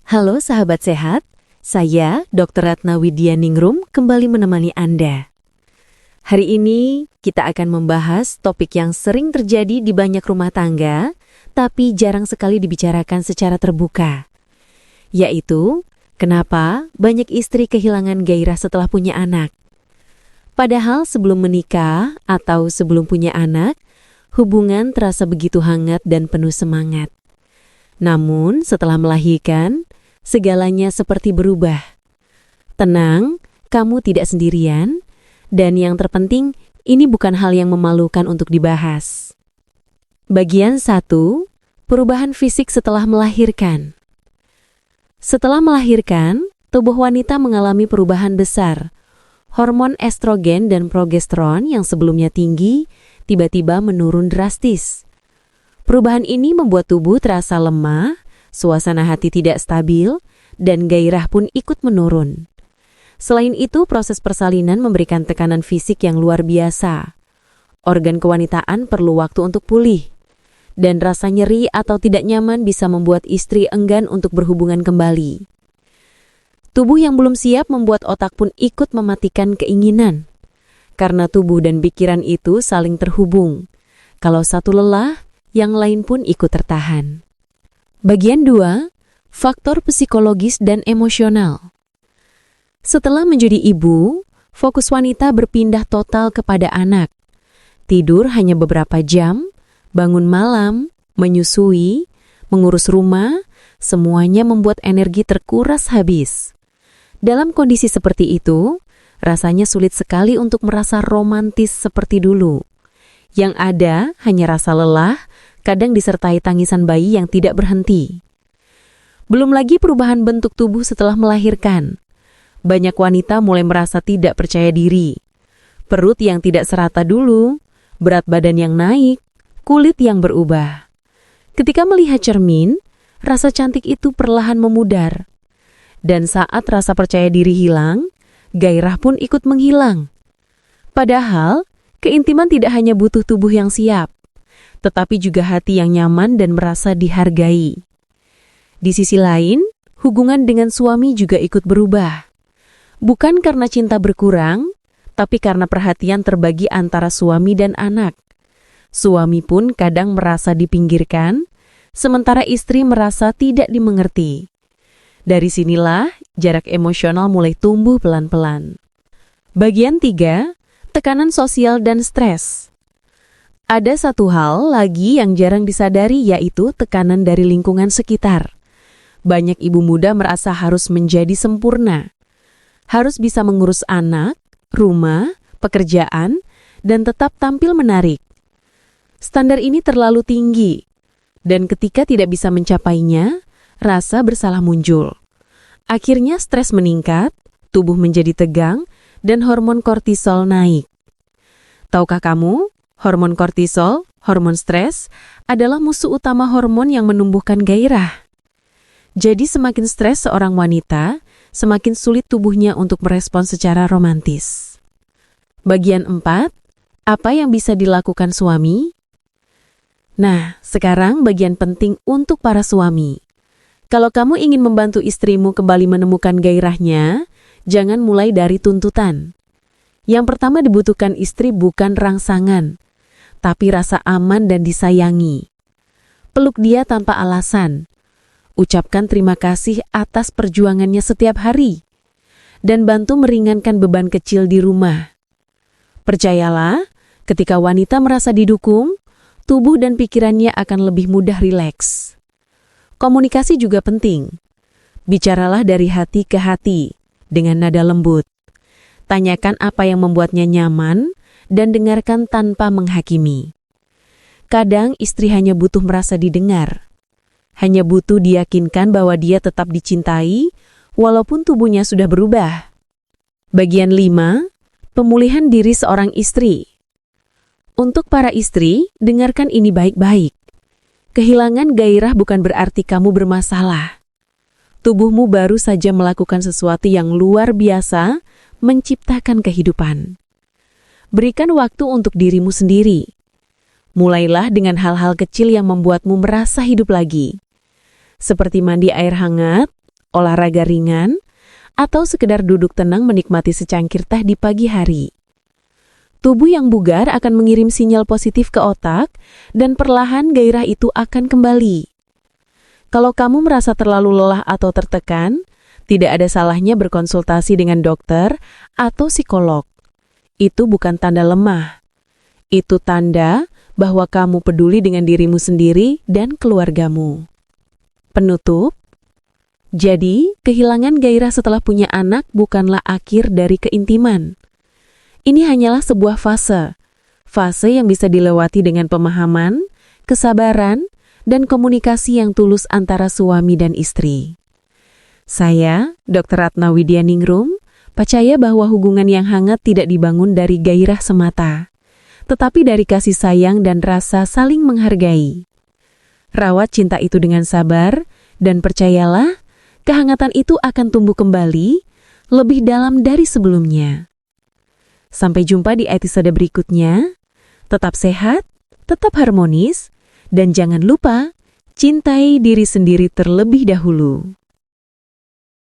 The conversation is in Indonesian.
Halo sahabat sehat, saya Dr. Ratna Widyaningrum kembali menemani Anda. Hari ini kita akan membahas topik yang sering terjadi di banyak rumah tangga, tapi jarang sekali dibicarakan secara terbuka, yaitu kenapa banyak istri kehilangan gairah setelah punya anak. Padahal sebelum menikah atau sebelum punya anak, hubungan terasa begitu hangat dan penuh semangat. Namun setelah melahirkan, segalanya seperti berubah. Tenang, kamu tidak sendirian, dan yang terpenting, ini bukan hal yang memalukan untuk dibahas. Bagian 1, perubahan fisik setelah melahirkan. Setelah melahirkan, tubuh wanita mengalami perubahan besar. Hormon estrogen dan progesteron yang sebelumnya tinggi, tiba-tiba menurun drastis. Perubahan ini membuat tubuh terasa lemah, suasana hati tidak stabil, dan gairah pun ikut menurun. Selain itu, proses persalinan memberikan tekanan fisik yang luar biasa. Organ kewanitaan perlu waktu untuk pulih, dan rasa nyeri atau tidak nyaman bisa membuat istri enggan untuk berhubungan kembali. Tubuh yang belum siap membuat otak pun ikut mematikan keinginan, karena tubuh dan pikiran itu saling terhubung. Kalau satu lelah, yang lain pun ikut tertahan. Bagian 2, faktor psikologis dan emosional. Setelah menjadi ibu, fokus wanita berpindah total kepada anak. Tidur hanya beberapa jam, bangun malam, menyusui, mengurus rumah, semuanya membuat energi terkuras habis. Dalam kondisi seperti itu, rasanya sulit sekali untuk merasa romantis seperti dulu. Yang ada hanya rasa lelah, kadang disertai tangisan bayi yang tidak berhenti. Belum lagi perubahan bentuk tubuh setelah melahirkan. Banyak wanita mulai merasa tidak percaya diri. Perut yang tidak serata dulu, berat badan yang naik, kulit yang berubah. Ketika melihat cermin, rasa cantik itu perlahan memudar. Dan saat rasa percaya diri hilang, gairah pun ikut menghilang. Padahal, keintiman tidak hanya butuh tubuh yang siap, tetapi juga hati yang nyaman dan merasa dihargai. Di sisi lain, hubungan dengan suami juga ikut berubah. Bukan karena cinta berkurang, tapi karena perhatian terbagi antara suami dan anak. Suami pun kadang merasa dipinggirkan, sementara istri merasa tidak dimengerti. Dari sinilah, jarak emosional mulai tumbuh pelan-pelan. Bagian 3, tekanan sosial dan stres. Ada satu hal lagi yang jarang disadari, yaitu tekanan dari lingkungan sekitar. Banyak ibu muda merasa harus menjadi sempurna. Harus bisa mengurus anak, rumah, pekerjaan, dan tetap tampil menarik. Standar ini terlalu tinggi, dan ketika tidak bisa mencapainya, rasa bersalah muncul. Akhirnya stres meningkat, tubuh menjadi tegang, dan hormon kortisol naik. Tahukah kamu? Hormon kortisol, hormon stres, adalah musuh utama hormon yang menumbuhkan gairah. Jadi semakin stres seorang wanita, semakin sulit tubuhnya untuk merespon secara romantis. Bagian 4, apa yang bisa dilakukan suami? Nah, sekarang bagian penting untuk para suami. Kalau kamu ingin membantu istrimu kembali menemukan gairahnya, jangan mulai dari tuntutan. Yang pertama dibutuhkan istri bukan rangsangan, tapi rasa aman dan disayangi. Peluk dia tanpa alasan. Ucapkan terima kasih atas perjuangannya setiap hari. Dan bantu meringankan beban kecil di rumah. Percayalah, ketika wanita merasa didukung, tubuh dan pikirannya akan lebih mudah rileks. Komunikasi juga penting. Bicaralah dari hati ke hati, dengan nada lembut. Tanyakan apa yang membuatnya nyaman, dan dengarkan tanpa menghakimi. Kadang istri hanya butuh merasa didengar. Hanya butuh diyakinkan bahwa dia tetap dicintai, walaupun tubuhnya sudah berubah. Bagian 5, pemulihan diri seorang istri. Untuk para istri, dengarkan ini baik-baik. Kehilangan gairah bukan berarti kamu bermasalah. Tubuhmu baru saja melakukan sesuatu yang luar biasa, menciptakan kehidupan. Berikan waktu untuk dirimu sendiri. Mulailah dengan hal-hal kecil yang membuatmu merasa hidup lagi. Seperti mandi air hangat, olahraga ringan, atau sekedar duduk tenang menikmati secangkir teh di pagi hari. Tubuh yang bugar akan mengirim sinyal positif ke otak, dan perlahan gairah itu akan kembali. Kalau kamu merasa terlalu lelah atau tertekan, tidak ada salahnya berkonsultasi dengan dokter atau psikolog. Itu bukan tanda lemah. Itu tanda bahwa kamu peduli dengan dirimu sendiri dan keluargamu. Penutup. Jadi, kehilangan gairah setelah punya anak bukanlah akhir dari keintiman. Ini hanyalah sebuah fase yang bisa dilewati dengan pemahaman, kesabaran, dan komunikasi yang tulus antara suami dan istri. Saya, Dr. Ratna Widyaningrum, percaya bahwa hubungan yang hangat tidak dibangun dari gairah semata, tetapi dari kasih sayang dan rasa saling menghargai. Rawat cinta itu dengan sabar, dan percayalah, kehangatan itu akan tumbuh kembali, lebih dalam dari sebelumnya. Sampai jumpa di episode berikutnya. Tetap sehat, tetap harmonis, dan jangan lupa, cintai diri sendiri terlebih dahulu.